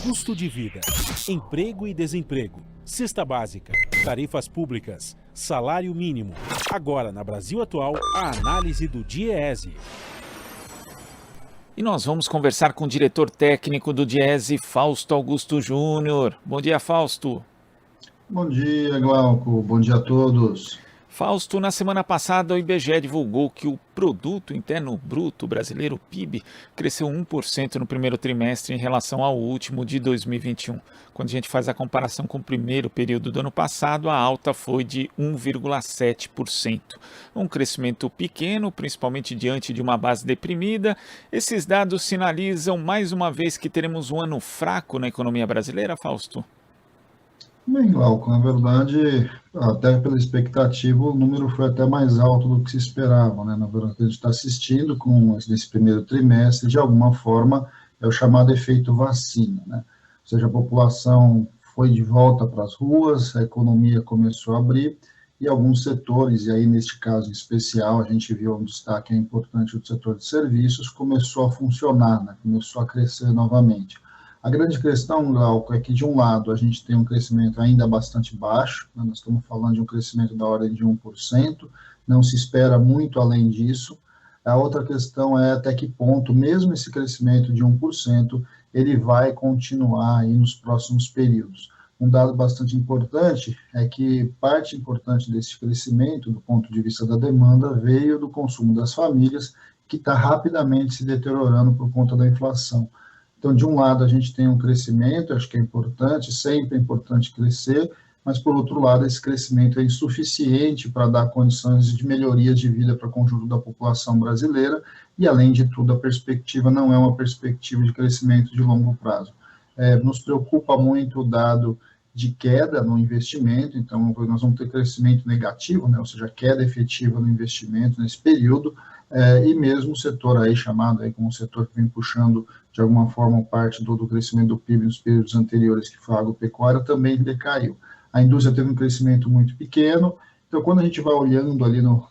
Custo de vida, emprego e desemprego, cesta básica, tarifas públicas, salário mínimo. Agora, na Brasil Atual, a análise do DIEESE. E nós vamos conversar com o diretor técnico do DIEESE, Fausto Augusto Júnior. Bom dia, Fausto. Bom dia, Glauco. Bom dia a todos. Fausto, na semana passada o IBGE divulgou que o Produto Interno Bruto brasileiro, PIB, cresceu 1% no primeiro trimestre em relação ao último de 2021. Quando a gente faz a comparação com o primeiro período do ano passado, a alta foi de 1,7%. Um crescimento pequeno, principalmente diante de uma base deprimida. Esses dados sinalizam mais uma vez que teremos um ano fraco na economia brasileira, Fausto? Bem, Glauco, na verdade, até pela expectativa, o número foi até mais alto do que se esperava, né? Na verdade, a gente está assistindo nesse primeiro trimestre, de alguma forma, é o chamado efeito vacina, né? Ou seja, a população foi de volta para as ruas, a economia começou a abrir, e alguns setores, e aí neste caso em especial, a gente viu um destaque importante do setor de serviços, começou a funcionar, né? Começou a crescer novamente. A grande questão, Glauco, é que, de um lado, a gente tem um crescimento ainda bastante baixo, né? Nós estamos falando de um crescimento da ordem de 1%, não se espera muito além disso. A outra questão é até que ponto, mesmo esse crescimento de 1%, ele vai continuar aí nos próximos períodos. Um dado bastante importante é que parte importante desse crescimento, do ponto de vista da demanda, veio do consumo das famílias, que está rapidamente se deteriorando por conta da inflação. Então, de um lado, a gente tem um crescimento, acho que é importante, sempre é importante crescer, mas, por outro lado, esse crescimento é insuficiente para dar condições de melhoria de vida para o conjunto da população brasileira, e, além de tudo, a perspectiva não é uma perspectiva de crescimento de longo prazo. Nos preocupa muito o dado de queda no investimento, então nós vamos ter crescimento negativo, né, ou seja, queda efetiva no investimento nesse período, e mesmo o setor aí chamado aí como o setor que vem puxando de alguma forma parte do crescimento do PIB nos períodos anteriores, que foi a agropecuária, também decaiu. A indústria teve um crescimento muito pequeno, então quando a gente vai olhando ali no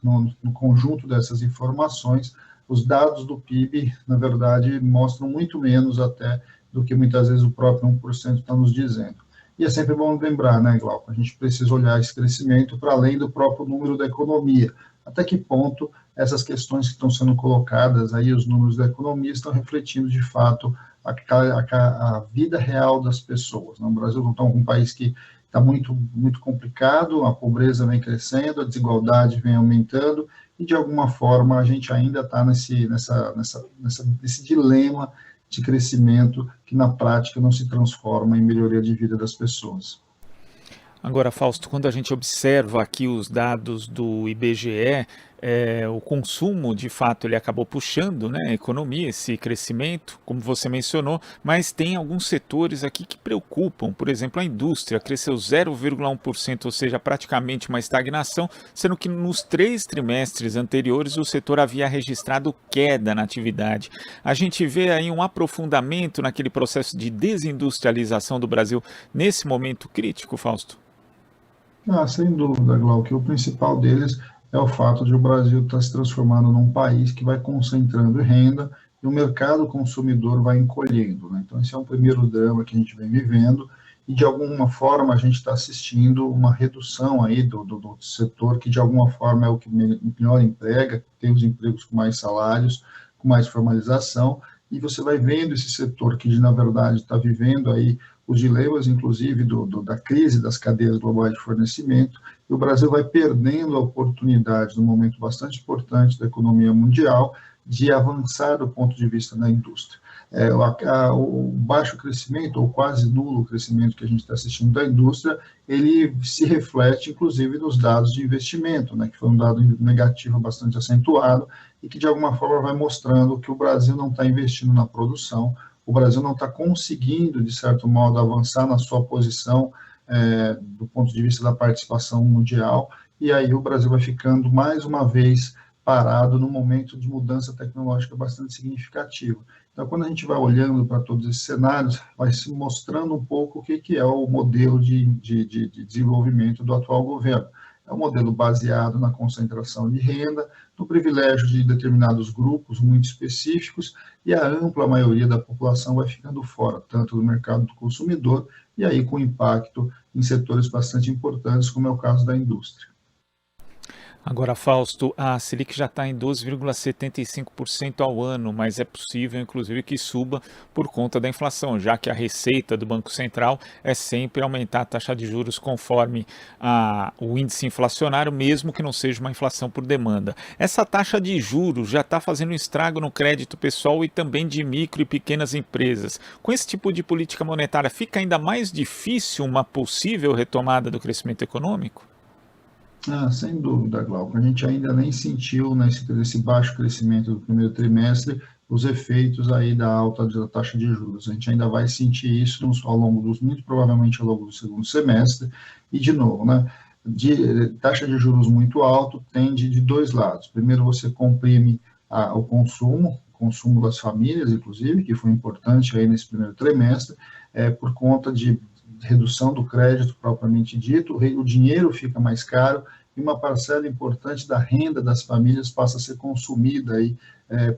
conjunto dessas informações, os dados do PIB, na verdade, mostram muito menos até do que muitas vezes o próprio 1% está nos dizendo. E é sempre bom lembrar, né, Glauco, a gente precisa olhar esse crescimento para além do próprio número da economia. Até que ponto essas questões que estão sendo colocadas aí, os números da economia, estão refletindo, de fato, a vida real das pessoas, né? O Brasil é um país que está muito, muito complicado, a pobreza vem crescendo, a desigualdade vem aumentando, e, de alguma forma, a gente ainda está nesse dilema de crescimento que, na prática, não se transforma em melhoria de vida das pessoas. Agora, Fausto, quando a gente observa aqui os dados do IBGE, o consumo, de fato, ele acabou puxando, né, a economia, esse crescimento, como você mencionou, mas tem alguns setores aqui que preocupam. Por exemplo, a indústria cresceu 0,1%, ou seja, praticamente uma estagnação, sendo que nos 3 trimestres anteriores o setor havia registrado queda na atividade. A gente vê aí um aprofundamento naquele processo de desindustrialização do Brasil nesse momento crítico, Fausto? Sem dúvida, Glauco, o principal deles é o fato de o Brasil estar se transformando num país que vai concentrando renda e o mercado consumidor vai encolhendo, né? Então, esse é um primeiro drama que a gente vem vivendo e, de alguma forma, a gente está assistindo uma redução aí do setor que, de alguma forma, é o que melhor emprega, tem os empregos com mais salários, com mais formalização, e você vai vendo esse setor que, na verdade, está vivendo aí os dilemas, inclusive, da crise das cadeias globais de fornecimento, e o Brasil vai perdendo a oportunidade, num momento bastante importante da economia mundial, de avançar do ponto de vista da indústria. O baixo crescimento, ou quase nulo crescimento que a gente está assistindo da indústria, ele se reflete, inclusive, nos dados de investimento, né, que foi um dado negativo bastante acentuado, e que, de alguma forma, vai mostrando que o Brasil não está investindo na produção, o Brasil não está conseguindo, de certo modo, avançar na sua posição do ponto de vista da participação mundial, e aí o Brasil vai ficando, mais uma vez, parado num momento de mudança tecnológica bastante significativo. Então, quando a gente vai olhando para todos esses cenários, vai se mostrando um pouco o que é o modelo de desenvolvimento do atual governo. é um modelo baseado na concentração de renda, no privilégio de determinados grupos muito específicos, e a ampla maioria da população vai ficando fora, tanto do mercado do consumidor, e aí com impacto em setores bastante importantes, como é o caso da indústria. Agora, Fausto, a Selic já está em 12,75% ao ano, mas é possível, inclusive, que suba por conta da inflação, já que a receita do Banco Central é sempre aumentar a taxa de juros conforme o índice inflacionário, mesmo que não seja uma inflação por demanda. Essa taxa de juros já está fazendo um estrago no crédito pessoal e também de micro e pequenas empresas. Com esse tipo de política monetária, fica ainda mais difícil uma possível retomada do crescimento econômico? Sem dúvida, Glauco. A gente ainda nem sentiu nesse baixo crescimento do primeiro trimestre os efeitos aí da alta da taxa de juros. A gente ainda vai sentir isso muito provavelmente ao longo do segundo semestre. E, de novo, né, taxa de juros muito alto tende de dois lados. Primeiro, você comprime o consumo das famílias, inclusive, que foi importante aí nesse primeiro trimestre, por conta de redução do crédito propriamente dito, o dinheiro fica mais caro e uma parcela importante da renda das famílias passa a ser consumida aí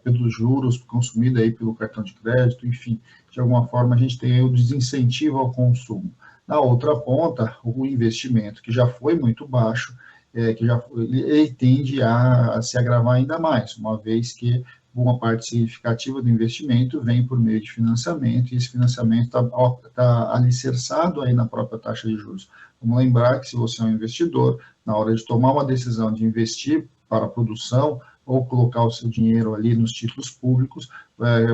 pelos juros, consumida aí pelo cartão de crédito, enfim, de alguma forma a gente tem aí o desincentivo ao consumo. Na outra ponta, o investimento, que já foi muito baixo, ele tende a se agravar ainda mais, uma vez que uma parte significativa do investimento vem por meio de financiamento, e esse financiamento está alicerçado aí na própria taxa de juros. Vamos lembrar que se você é um investidor, na hora de tomar uma decisão de investir para a produção ou colocar o seu dinheiro ali nos títulos públicos,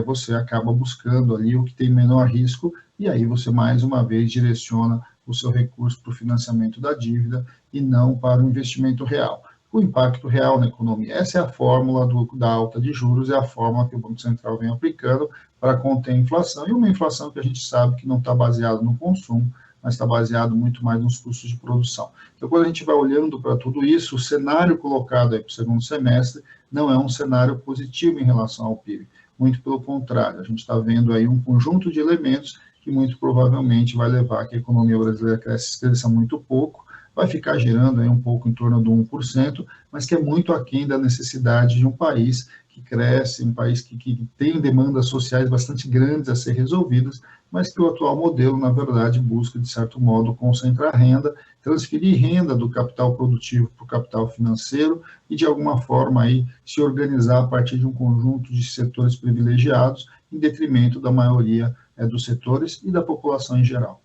você acaba buscando ali o que tem menor risco, e aí você mais uma vez direciona o seu recurso para o financiamento da dívida e não para o investimento real. O impacto real na economia. Essa é a fórmula da alta de juros, é a fórmula que o Banco Central vem aplicando para conter a inflação, e uma inflação que a gente sabe que não está baseada no consumo, mas está baseado muito mais nos custos de produção. Então, quando a gente vai olhando para tudo isso, o cenário colocado aí para o segundo semestre não é um cenário positivo em relação ao PIB, muito pelo contrário, a gente está vendo aí um conjunto de elementos que muito provavelmente vai levar a que a economia brasileira cresça muito pouco, vai ficar girando aí um pouco em torno do 1%, mas que é muito aquém da necessidade de um país que cresce, um país que tem demandas sociais bastante grandes a ser resolvidas, mas que o atual modelo, na verdade, busca, de certo modo, concentrar renda, transferir renda do capital produtivo para o capital financeiro e, de alguma forma, aí, se organizar a partir de um conjunto de setores privilegiados, em detrimento da maioria dos setores e da população em geral.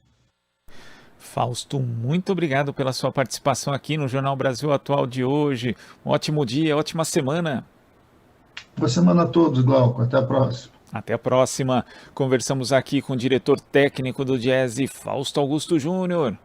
Fausto, muito obrigado pela sua participação aqui no Jornal Brasil Atual de hoje. Um ótimo dia, ótima semana. Boa semana a todos, Glauco. Até a próxima. Até a próxima. Conversamos aqui com o diretor técnico do Diese, Fausto Augusto Júnior.